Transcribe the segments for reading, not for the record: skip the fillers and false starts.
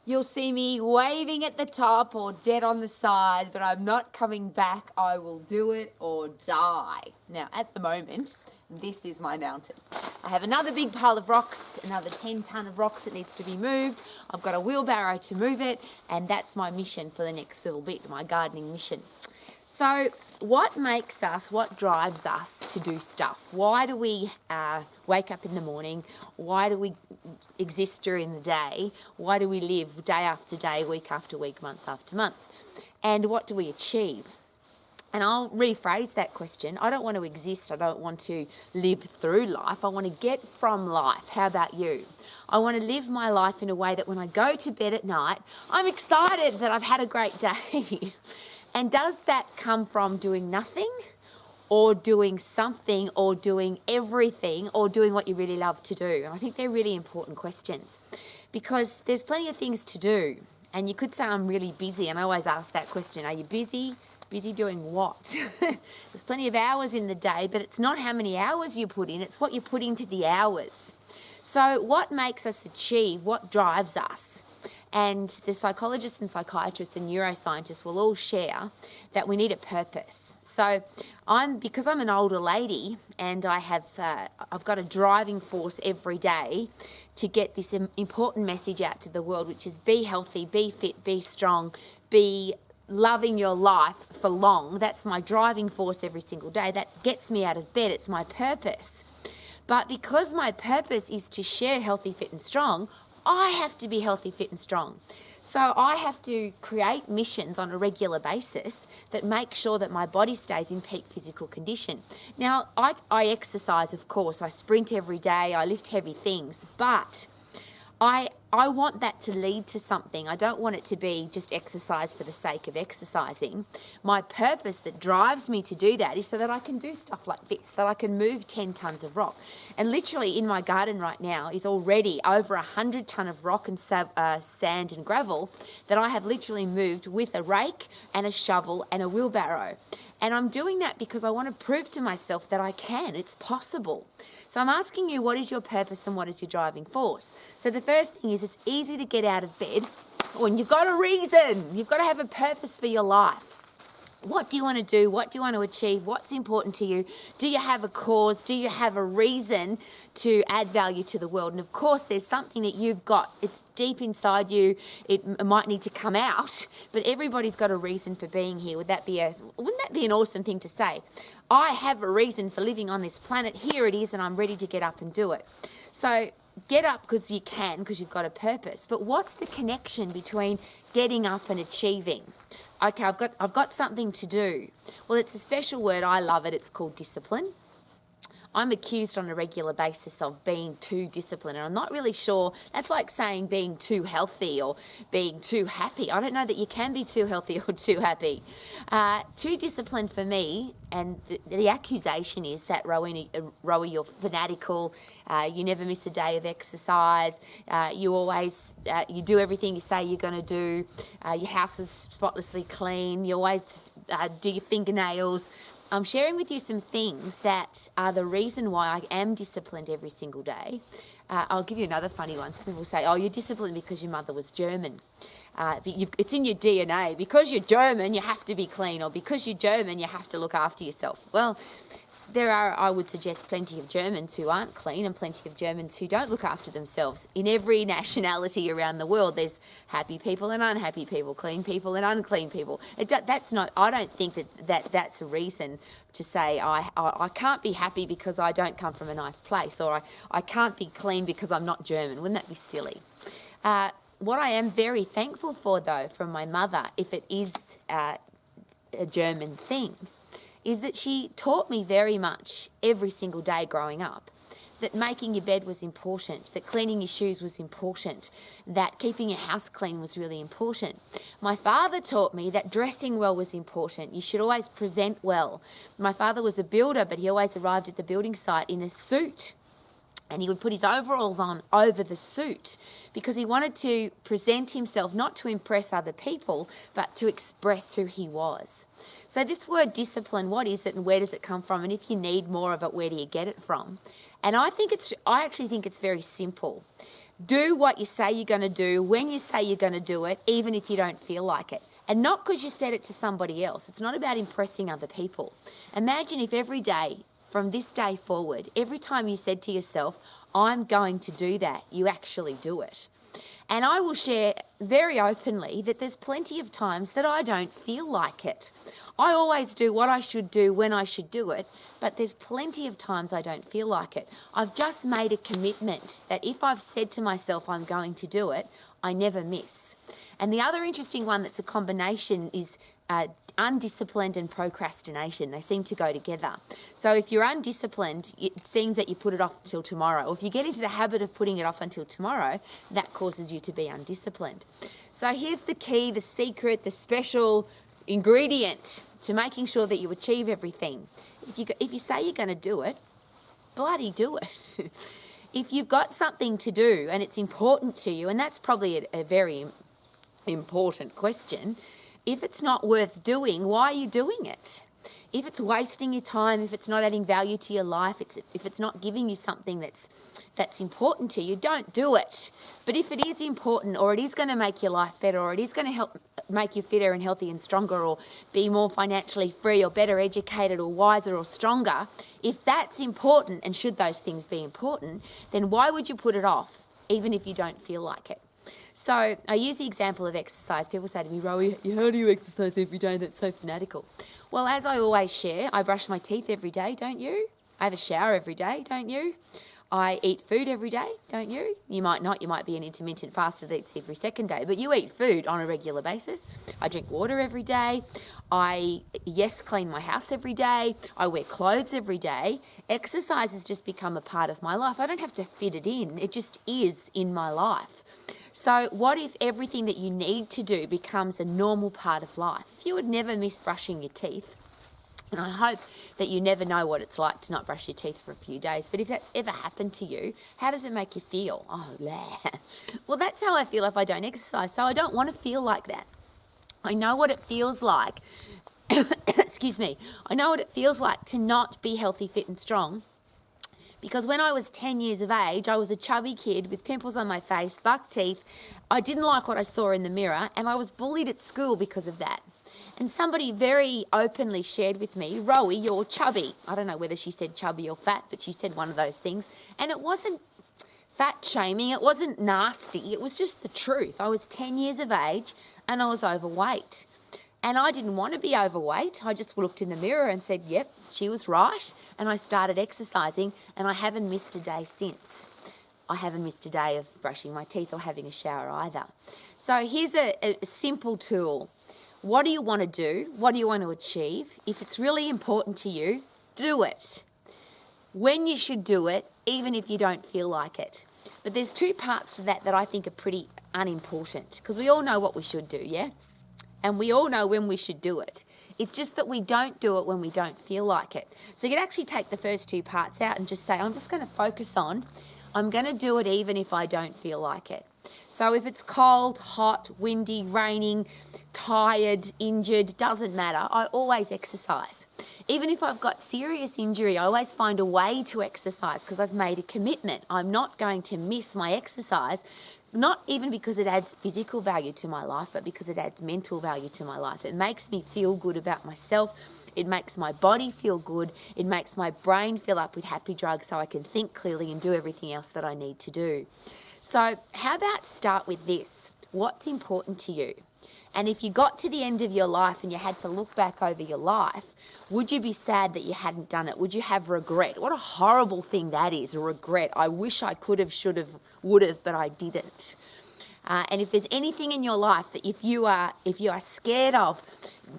You'll see me waving at the top or dead on the side, but I'm not coming back. I will do it or die. Now, at the moment, this is my mountain. I have another big pile of rocks, another 10 tonne of rocks that needs to be moved. I've got a wheelbarrow to move it, and that's my mission for the next little bit, my gardening mission. So what makes us, what drives us to do stuff? Why do we wake up in the morning? Why do we exist during the day? Why do we live day after day, week after week, month after month? And what do we achieve? And I'll rephrase that question. I don't want to exist. I don't want to live through life. I want to get from life. How about you? I want to live my life in a way that when I go to bed at night, I'm excited that I've had a great day. And does that come from doing nothing or doing something or doing everything or doing what you really love to do? And I think they're really important questions because there's plenty of things to do. And you could say I'm really busy, and I always ask that question, are you busy? Busy doing what? There's plenty of hours in the day, but it's not how many hours you put in, it's what you put into the hours. So what makes us achieve, what drives us? And the psychologists and psychiatrists and neuroscientists will all share that we need a purpose. So because I'm an older lady and I've got a driving force every day to get this important message out to the world, which is be healthy, be fit, be strong, be loving your life for long. That's my driving force every single day. That gets me out of bed. It's my purpose. But because my purpose is to share healthy, fit and strong, I have to be healthy, fit and strong. So I have to create missions on a regular basis that make sure that my body stays in peak physical condition. Now, I exercise, of course. I sprint every day. I lift heavy things. But I want that to lead to something. I don't want it to be just exercise for the sake of exercising. My purpose that drives me to do that is so that I can do stuff like this, that I can move 10 tonnes of rock. And literally in my garden right now is already over 100 tonne of rock and sand and gravel that I have literally moved with a rake and a shovel and a wheelbarrow. And I'm doing that because I want to prove to myself that I can. It's possible. So I'm asking you, what is your purpose and what is your driving force? So the first thing is it's easy to get out of bed when you've got a reason. You've got to have a purpose for your life. What do you want to do? What do you want to achieve? What's important to you? Do you have a cause? Do you have a reason to add value to the world? And of course, there's something that you've got. It's deep inside you. It might need to come out, but everybody's got a reason for being here. Wouldn't that be an awesome thing to say? I have a reason for living on this planet. Here it is, and I'm ready to get up and do it. So get up because you can, because you've got a purpose. But what's the connection between getting up and achieving? Okay, I've got something to do. Well, it's a special word. I love it. It's called discipline. I'm accused on a regular basis of being too disciplined, and I'm not really sure. That's like saying being too healthy or being too happy. I don't know that you can be too healthy or too happy. Too disciplined for me, and the accusation is that, Rowie, you're fanatical, you never miss a day of exercise, you always you do everything you say you're going to do, your house is spotlessly clean, you always do your fingernails. I'm sharing with you some things that are the reason why I am disciplined every single day. I'll give you another funny one. Some people say, oh, you're disciplined because your mother was German. It's in your DNA. Because you're German, you have to be clean, or because you're German, you have to look after yourself. Well, there are, I would suggest, plenty of Germans who aren't clean and plenty of Germans who don't look after themselves. In every nationality around the world, there's happy people and unhappy people, clean people and unclean people. I don't think that's a reason to say I can't be happy because I don't come from a nice place, or I can't be clean because I'm not German. Wouldn't that be silly? What I am very thankful for, though, from my mother, if it is a German thing, is that she taught me very much every single day growing up that making your bed was important, that cleaning your shoes was important, that keeping your house clean was really important. My father taught me that dressing well was important. You should always present well. My father was a builder, but he always arrived at the building site in a suit. And he would put his overalls on over the suit because he wanted to present himself not to impress other people, but to express who he was. So this word discipline, what is it and where does it come from? And if you need more of it, where do you get it from? And I actually think it's very simple. Do what you say you're going to do when you say you're going to do it, even if you don't feel like it. And not because you said it to somebody else. It's not about impressing other people. Imagine if every day, from this day forward, every time you said to yourself, I'm going to do that, you actually do it. And I will share very openly that there's plenty of times that I don't feel like it. I always do what I should do when I should do it, but there's plenty of times I don't feel like it. I've just made a commitment that if I've said to myself I'm going to do it, I never miss. And the other interesting one that's a combination is undisciplined and procrastination. They seem to go together. So if you're undisciplined, it seems that you put it off until tomorrow. Or if you get into the habit of putting it off until tomorrow, that causes you to be undisciplined. So here's the key, the secret, the special ingredient to making sure that you achieve everything. If you say you're going to do it, bloody do it. If you've got something to do and it's important to you, and that's probably a very important question, if it's not worth doing, why are you doing it? If it's wasting your time, if it's not adding value to your life, if it's not giving you something that's important to you, don't do it. But if it is important, or it is going to make your life better, or it is going to help make you fitter and healthy and stronger, or be more financially free, or better educated, or wiser, or stronger, if that's important, and should those things be important, then why would you put it off, even if you don't feel like it? So I use the example of exercise. People say to me, Rowie, how do you exercise every day? That's so fanatical. Well, as I always share, I brush my teeth every day, don't you? I have a shower every day, don't you? I eat food every day, don't you? You might not. You might be an intermittent faster that eats every second day, but you eat food on a regular basis. I drink water every day. I clean my house every day. I wear clothes every day. Exercise has just become a part of my life. I don't have to fit it in. It just is in my life. So what if everything that you need to do becomes a normal part of life? If you would never miss brushing your teeth, and I hope that you never know what it's like to not brush your teeth for a few days, but if that's ever happened to you, how does it make you feel? Oh, yeah. Well, that's how I feel if I don't exercise, so I don't want to feel like that. I know what it feels like, excuse me, I know what it feels like to not be healthy, fit and strong. Because when I was 10 years of age, I was a chubby kid with pimples on my face, buck teeth. I didn't like what I saw in the mirror, and I was bullied at school because of that. And somebody very openly shared with me, Rowie, you're chubby. I don't know whether she said chubby or fat, but she said one of those things. And it wasn't fat shaming, it wasn't nasty, it was just the truth. I was 10 years of age and I was overweight. And I didn't want to be overweight. I just looked in the mirror and said, yep, she was right. And I started exercising, and I haven't missed a day since. I haven't missed a day of brushing my teeth or having a shower either. So here's a simple tool. What do you want to do? What do you want to achieve? If it's really important to you, do it. When you should do it, even if you don't feel like it. But there's two parts to that I think are pretty unimportant, because we all know what we should do, yeah? And we all know when we should do it. It's just that we don't do it when we don't feel like it. So you can actually take the first two parts out and just say, I'm just going to focus on, I'm going to do it even if I don't feel like it. So if it's cold, hot, windy, raining, tired, injured, doesn't matter, I always exercise. Even if I've got serious injury, I always find a way to exercise because I've made a commitment. I'm not going to miss my exercise. Not even because it adds physical value to my life, but because it adds mental value to my life. It makes me feel good about myself. It makes my body feel good. It makes my brain fill up with happy drugs so I can think clearly and do everything else that I need to do. So how about start with this? What's important to you? And if you got to the end of your life and you had to look back over your life, would you be sad that you hadn't done it? Would you have regret? What a horrible thing that is, a regret. I wish I could have, should have, would have, but I didn't. And if there's anything in your life that if you are scared of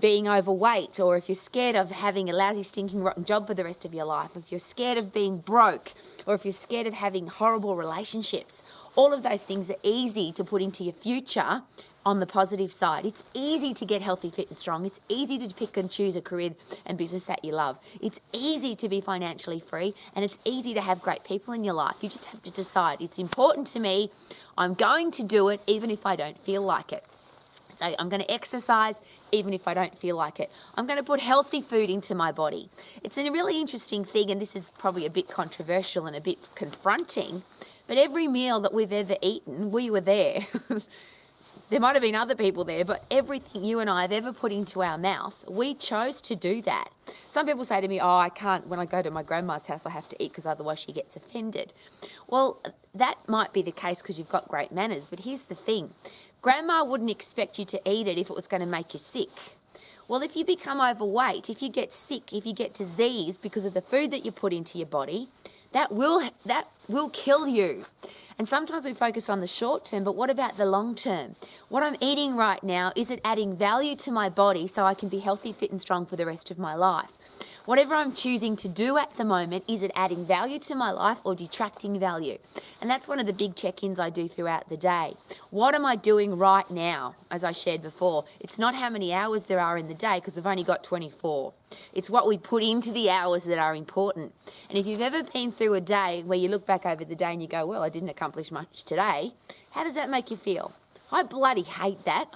being overweight, or if you're scared of having a lousy, stinking, rotten job for the rest of your life, if you're scared of being broke, or if you're scared of having horrible relationships, all of those things are easy to put into your future on the positive side. It's easy to get healthy, fit and strong. It's easy to pick and choose a career and business that you love. It's easy to be financially free, and it's easy to have great people in your life. You just have to decide, it's important to me, I'm going to do it even if I don't feel like it. So I'm going to exercise even if I don't feel like it. I'm going to put healthy food into my body. It's a really interesting thing, and this is probably a bit controversial and a bit confronting, But every meal that we've ever eaten, we were there. There might have been other people there, but everything you and I have ever put into our mouth, we chose to do that. Some people say to me, oh, I can't, when I go to my grandma's house, I have to eat because otherwise she gets offended. Well, that might be the case because you've got great manners, but here's the thing. Grandma wouldn't expect you to eat it if it was going to make you sick. Well, if you become overweight, if you get sick, if you get disease because of the food that you put into your body, that will kill you. And sometimes we focus on the short term, but what about the long term? What I'm eating right now, is it adding value to my body so I can be healthy, fit and strong for the rest of my life? Whatever I'm choosing to do at the moment, is it adding value to my life or detracting value? And that's one of the big check-ins I do throughout the day. What am I doing right now? As I shared before, it's not how many hours there are in the day because I've only got 24. It's what we put into the hours that are important. And if you've ever been through a day where you look back over the day and you go, well, I didn't accomplish much today, how does that make you feel? I bloody hate that.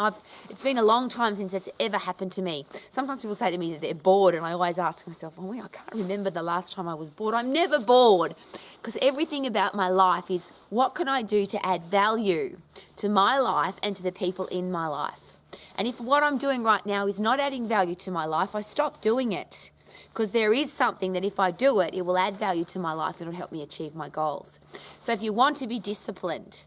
It's been a long time since it's ever happened to me. Sometimes people say to me that they're bored, and I always ask myself, oh, I can't remember the last time I was bored. I'm never bored because everything about my life is what can I do to add value to my life and to the people in my life. And if what I'm doing right now is not adding value to my life, I stop doing it because there is something that if I do it, it will add value to my life. It'll help me achieve my goals. So if you want to be disciplined,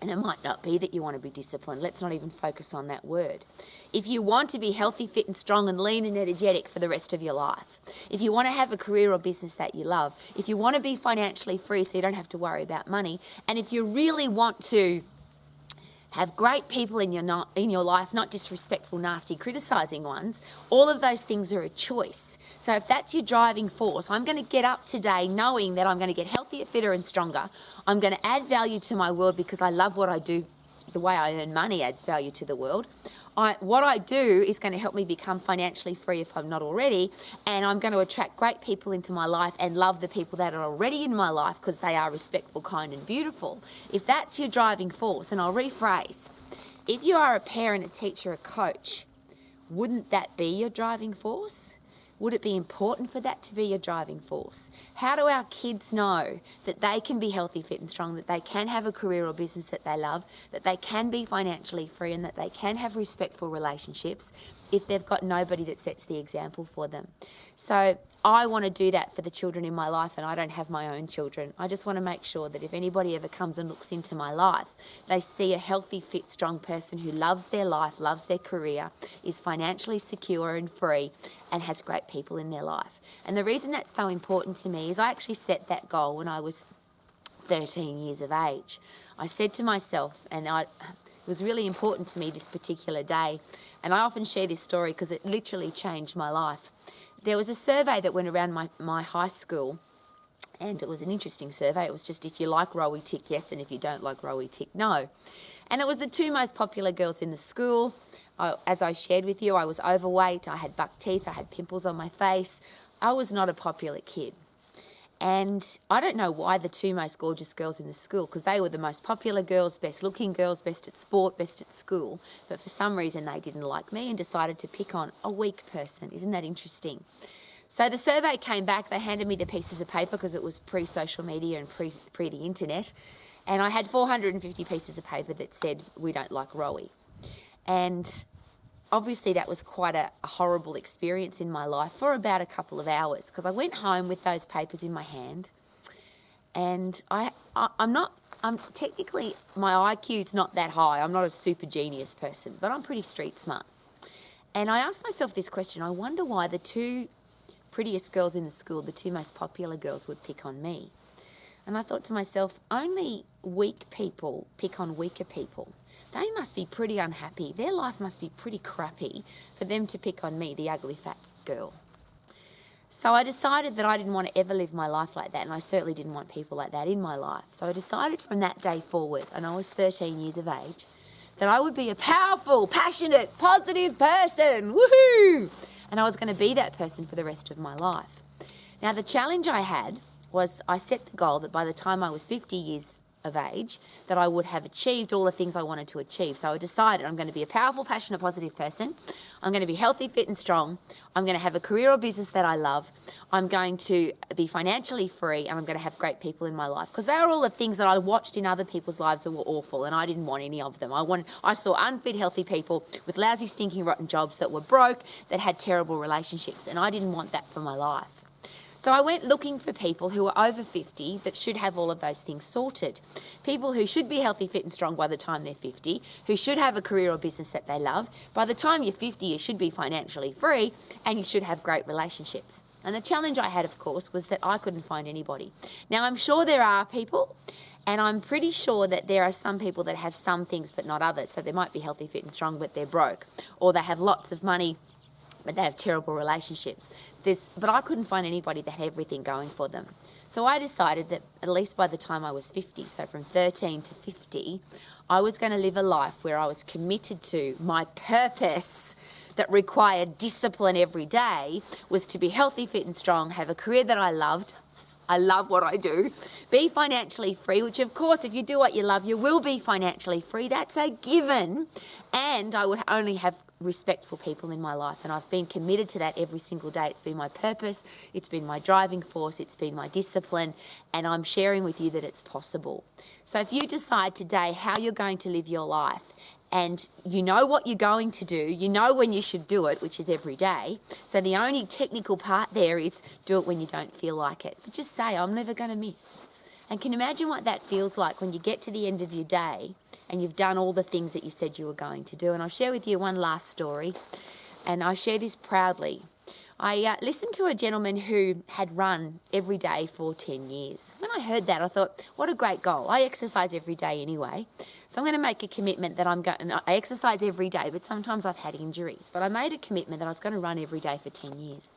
and it might not be that you want to be disciplined. Let's not even focus on that word. If you want to be healthy, fit and strong and lean and energetic for the rest of your life, if you want to have a career or business that you love, if you want to be financially free so you don't have to worry about money, and if you really want to have great people in your life, not disrespectful, nasty, criticising ones, all of those things are a choice. So if that's your driving force, I'm going to get up today knowing that I'm going to get healthier, fitter and stronger. I'm going to add value to my world because I love what I do. The way I earn money adds value to the world. What I do is going to help me become financially free if I'm not already, and I'm going to attract great people into my life and love the people that are already in my life because they are respectful, kind and beautiful. If that's your driving force, and I'll rephrase, if you are a parent, a teacher, a coach, wouldn't that be your driving force? Would it be important for that to be your driving force? How do our kids know that they can be healthy, fit and strong, that they can have a career or business that they love, that they can be financially free and that they can have respectful relationships if they've got nobody that sets the example for them? So I want to do that for the children in my life, and I don't have my own children. I just want to make sure that if anybody ever comes and looks into my life, they see a healthy, fit, strong person who loves their life, loves their career, is financially secure and free, and has great people in their life. And the reason that's so important to me is I actually set that goal when I was 13 years of age. I said to myself, and it was really important to me this particular day, and I often share this story because it literally changed my life. There was a survey that went around my high school, and it was an interesting survey. It was just if you like Rowie, tick yes, and if you don't like Rowie, tick no. And it was the two most popular girls in the school. As I shared with you, I was overweight, I had buck teeth, I had pimples on my face. I was not a popular kid. And I don't know why the two most gorgeous girls in the school, because they were the most popular girls, best looking girls, best at sport, best at school. But for some reason they didn't like me and decided to pick on a weak person. Isn't that interesting? So the survey came back. They handed me the pieces of paper because it was pre-social media and pre the internet. And I had 450 pieces of paper that said, we don't like Rowie. And obviously that was quite a horrible experience in my life for about a couple of hours because I went home with those papers in my hand, and I'm technically, my IQ's not that high. I'm not a super genius person, but I'm pretty street smart. And I asked myself this question: I wonder why the two prettiest girls in the school, the two most popular girls, would pick on me. And I thought to myself, only weak people pick on weaker people. They must be pretty unhappy. Their life must be pretty crappy for them to pick on me, the ugly fat girl. So I decided that I didn't want to ever live my life like that, and I certainly didn't want people like that in my life. So I decided from that day forward, and I was 13 years of age, that I would be a powerful, passionate, positive person. Woohoo! And I was going to be that person for the rest of my life. Now, the challenge I had was I set the goal that by the time I was 50 years of age that I would have achieved all the things I wanted to achieve. So I decided I'm going to be a powerful, passionate, positive person. I'm going to be healthy, fit and strong. I'm going to have a career or business that I love. I'm going to be financially free, and I'm going to have great people in my life. Because they are all the things that I watched in other people's lives that were awful, and I didn't want any of them. I saw unfit, healthy people with lousy, stinking, rotten jobs that were broke, that had terrible relationships, and I didn't want that for my life. So I went looking for people who are over 50 that should have all of those things sorted. People who should be healthy, fit and strong by the time they're 50, who should have a career or business that they love. By the time you're 50, you should be financially free and you should have great relationships. And the challenge I had, of course, was that I couldn't find anybody. Now, I'm sure there are people, and I'm pretty sure that there are some people that have some things but not others. So they might be healthy, fit and strong, but they're broke. Or they have lots of money, but they have terrible relationships. But I couldn't find anybody that had everything going for them. So I decided that at least by the time I was 50, so from 13 to 50, I was going to live a life where I was committed to my purpose that required discipline every day was to be healthy, fit and strong, have a career that I loved. I love what I do. Be financially free, which of course, if you do what you love, you will be financially free. That's a given. And I would only have respectful people in my life, and I've been committed to that every single day. It's been my purpose, it's been my driving force, it's been my discipline, and I'm sharing with you that it's possible. So if you decide today how you're going to live your life, and you know what you're going to do, you know when you should do it, which is every day. So the only technical part there is do it when you don't feel like it. But just say, I'm never going to miss. And can you imagine what that feels like when you get to the end of your day and you've done all the things that you said you were going to do? And I'll share with you one last story, and I share this proudly. I listened to a gentleman who had run every day for 10 years. When I heard that, I thought, what a great goal. I exercise every day anyway. So I'm going to make a commitment that I exercise every day, but sometimes I've had injuries. But I made a commitment that I was going to run every day for 10 years.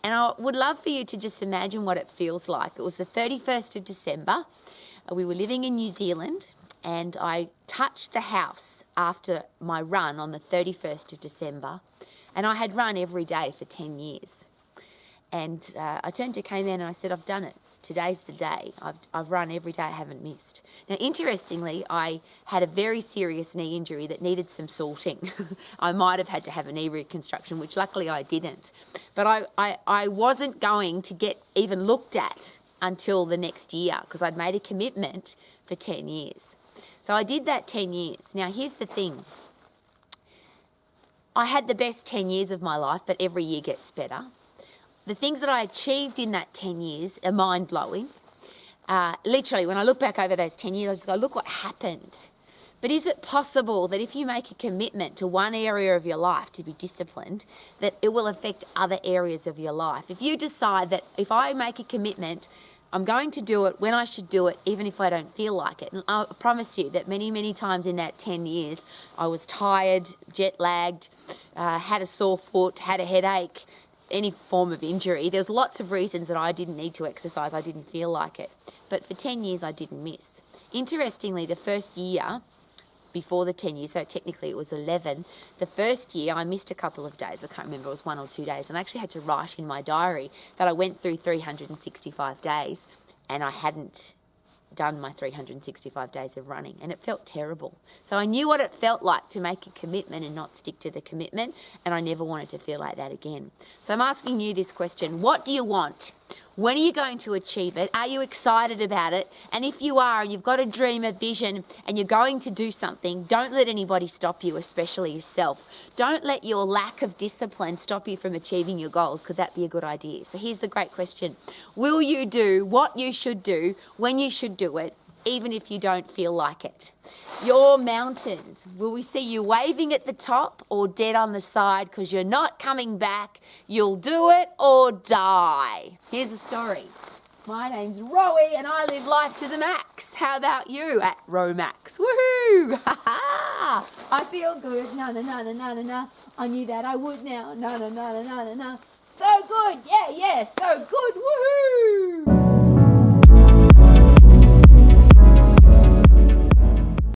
And I would love for you to just imagine what it feels like. It was the 31st of December. We were living in New Zealand, and I touched the house after my run on the 31st of December. And I had run every day for 10 years. And I turned to Kayman and I said, I've done it. Today's the day. I've run every day. I haven't missed. Now, interestingly, I had a very serious knee injury that needed some sorting. I might have had to have a knee reconstruction, which luckily I didn't. But I wasn't going to get even looked at until the next year because I'd made a commitment for 10 years. So I did that 10 years. Now, here's the thing. I had the best 10 years of my life, but every year gets better. The things that I achieved in that 10 years are mind-blowing. Literally, when I look back over those 10 years, I just go, look what happened. But is it possible that if you make a commitment to one area of your life to be disciplined, that it will affect other areas of your life? If you decide that if I make a commitment, I'm going to do it when I should do it, even if I don't feel like it. And I promise you that many, many times in that 10 years, I was tired, jet-lagged, had a sore foot, had a headache, any form of injury. There was lots of reasons that I didn't need to exercise. I didn't feel like it. But for 10 years, I didn't miss. Interestingly, the first year, before the 10 years, so technically it was 11, the first year I missed a couple of days. I can't remember, it was 1 or 2 days. And I actually had to write in my diary that I went through 365 days and I hadn't done my 365 days of running, and it felt terrible. So I knew what it felt like to make a commitment and not stick to the commitment, and I never wanted to feel like that again. So I'm asking you this question: what do you want? When are you going to achieve it? Are you excited about it? And if you are, and you've got a dream, a vision, and you're going to do something, don't let anybody stop you, especially yourself. Don't let your lack of discipline stop you from achieving your goals. Could that be a good idea? So here's the great question. Will you do what you should do when you should do it, even if you don't feel like it? Your mountain, will we see you waving at the top or dead on the side because you're not coming back? You'll do it or die. Here's a story. My name's Rowie and I live life to the max. How about you at Romax? Woohoo! Ha ha! I feel good. Na na na na na na na. I knew that I would now. Na na na na na na na. So good. Yeah, so good. Woohoo!